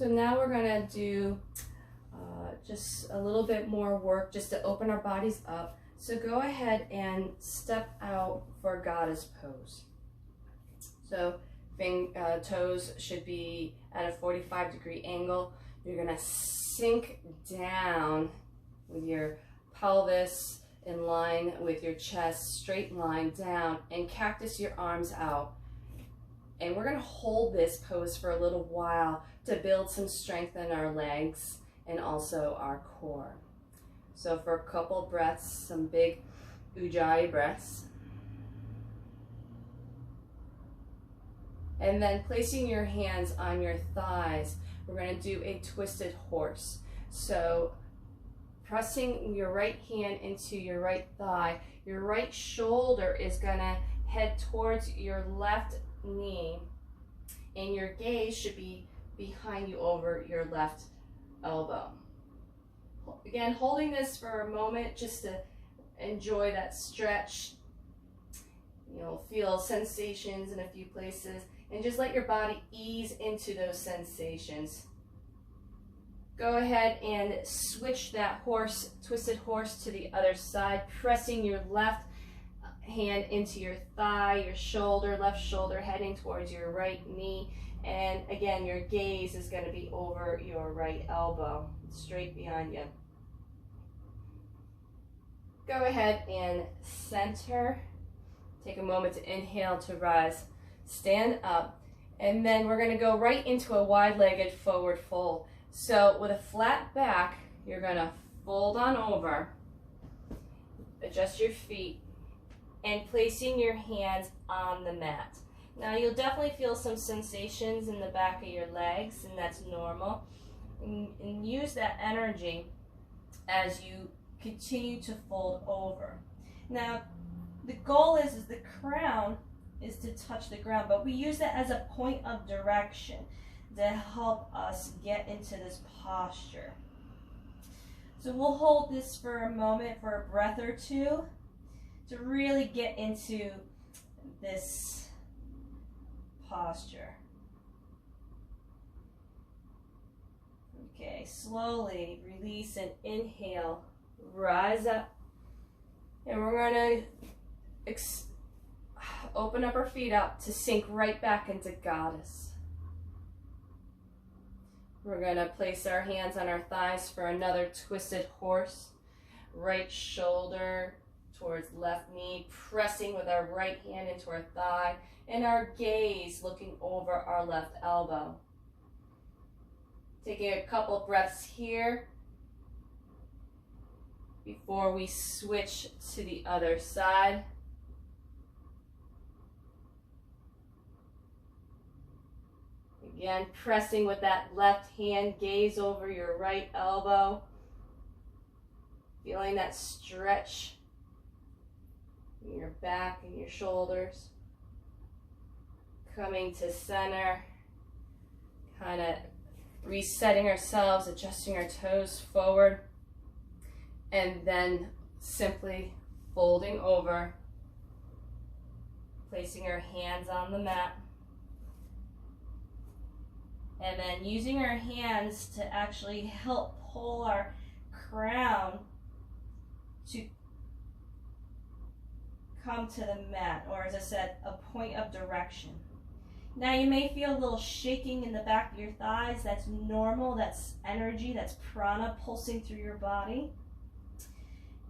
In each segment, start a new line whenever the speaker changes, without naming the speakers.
So now we're gonna do just a little bit more work just to open our bodies up. So go ahead and step out for goddess pose. So toes should be at a 45-degree angle. You're gonna sink down with your pelvis in line with your chest, straight line down, and cactus your arms out. And we're gonna hold this pose for a little while to build some strength in our legs and also our core. So for a couple breaths, some big Ujjayi breaths. And then placing your hands on your thighs, we're gonna do a twisted horse. So pressing your right hand into your right thigh, your right shoulder is gonna head towards your left knee, and your gaze should be behind you over your left elbow. Again, holding this for a moment just to enjoy that stretch. You'll feel sensations in a few places, and just let your body ease into those sensations. Go ahead and switch that twisted horse to the other side, pressing your left hand into your thigh, your shoulder, left shoulder heading towards your right knee. And again, your gaze is going to be over your right elbow, straight behind you. Go ahead and center. Take a moment to inhale to rise. Stand up. And then we're going to go right into a wide-legged forward fold. So with a flat back, you're going to fold on over, adjust your feet, and placing your hands on the mat. Now you'll definitely feel some sensations in the back of your legs, and that's normal. And use that energy as you continue to fold over. Now the goal is the crown is to touch the ground, but we use that as a point of direction to help us get into this posture. So we'll hold this for a moment, for a breath or two, to really get into this posture. Okay, slowly release and inhale, rise up, and we're going to open up our feet up to sink right back into goddess. We're going to place our hands on our thighs for another twisted horse. Right shoulder towards left knee, pressing with our right hand into our thigh, and our gaze looking over our left elbow. Taking a couple breaths here before we switch to the other side. Again, pressing with that left hand, gaze over your right elbow. Feeling that stretch in your back and your shoulders. Coming to center, kind of resetting ourselves, adjusting our toes forward, and then simply folding over, placing our hands on the mat. And then using our hands to actually help pull our crown to come to the mat, or as I said, a point of direction. Now you may feel a little shaking in the back of your thighs. That's normal, that's energy, that's prana pulsing through your body.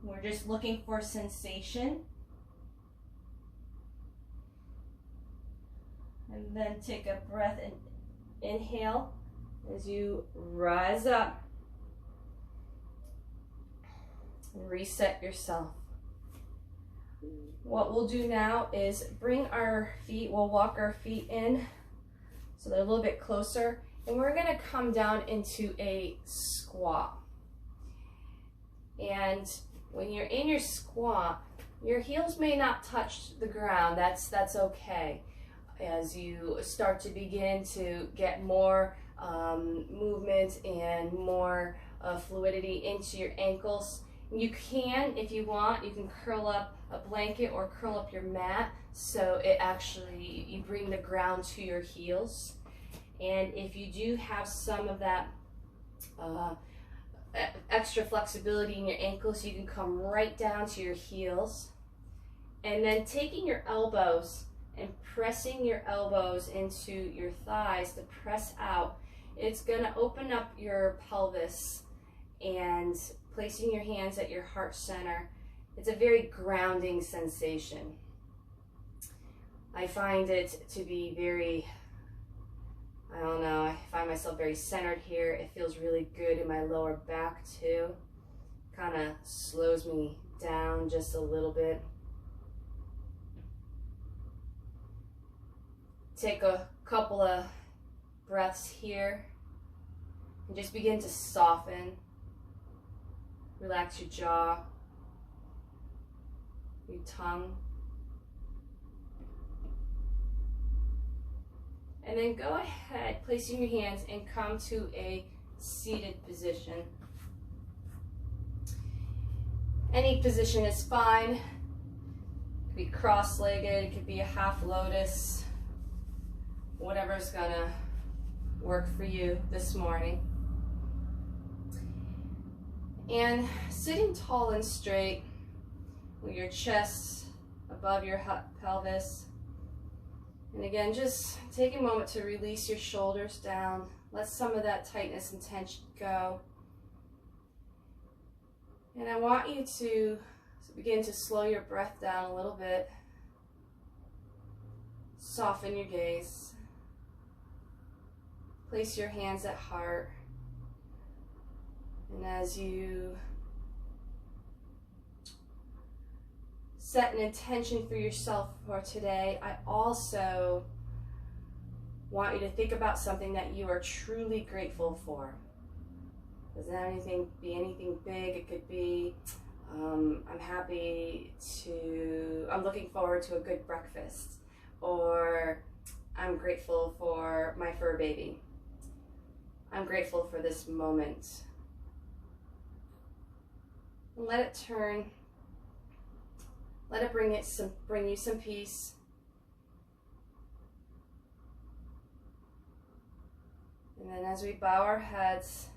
We're just looking for sensation. And then take a breath and inhale as you rise up and reset yourself. What we'll do now is bring our feet, we'll walk our feet in so they're a little bit closer, and we're going to come down into a squat. And when you're in your squat, your heels may not touch the ground. That's okay. As you start to begin to get more movement and more fluidity into your ankles, you can, if you want, you can curl up a blanket or curl up your mat so it actually, you bring the ground to your heels. And if you do have some of that extra flexibility in your ankles, you can come right down to your heels. And then taking your elbows and pressing your elbows into your thighs to press out. It's going to open up your pelvis, and placing your hands at your heart center. It's a very grounding sensation. I find it to be very, I don't know, I find myself very centered here. It feels really good in my lower back too. Kind of slows me down just a little bit. Take a couple of breaths here and just begin to soften. Relax your jaw, your tongue. And then go ahead, placing your hands, and come to a seated position. Any position is fine. It could be cross-legged, it could be a half lotus, whatever's gonna work for you this morning. And sitting tall and straight with your chest above your pelvis. And again, just take a moment to release your shoulders down. Let some of that tightness and tension go. And I want you to begin to slow your breath down a little bit. Soften your gaze. Place your hands at heart. And as you set an intention for yourself for today, I also want you to think about something that you are truly grateful for. Doesn't have be anything big. It could be, I'm looking forward to a good breakfast, or I'm grateful for my fur baby. I'm grateful for this moment. And let it turn. Let it bring you some peace. And then as we bow our heads,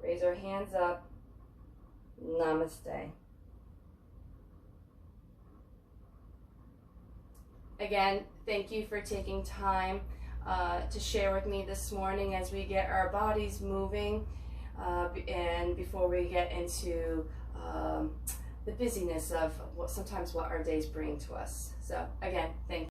raise our hands up. Namaste. Again, thank you for taking time to share with me this morning as we get our bodies moving and before we get into the busyness of what our days bring to us. So again, thank you.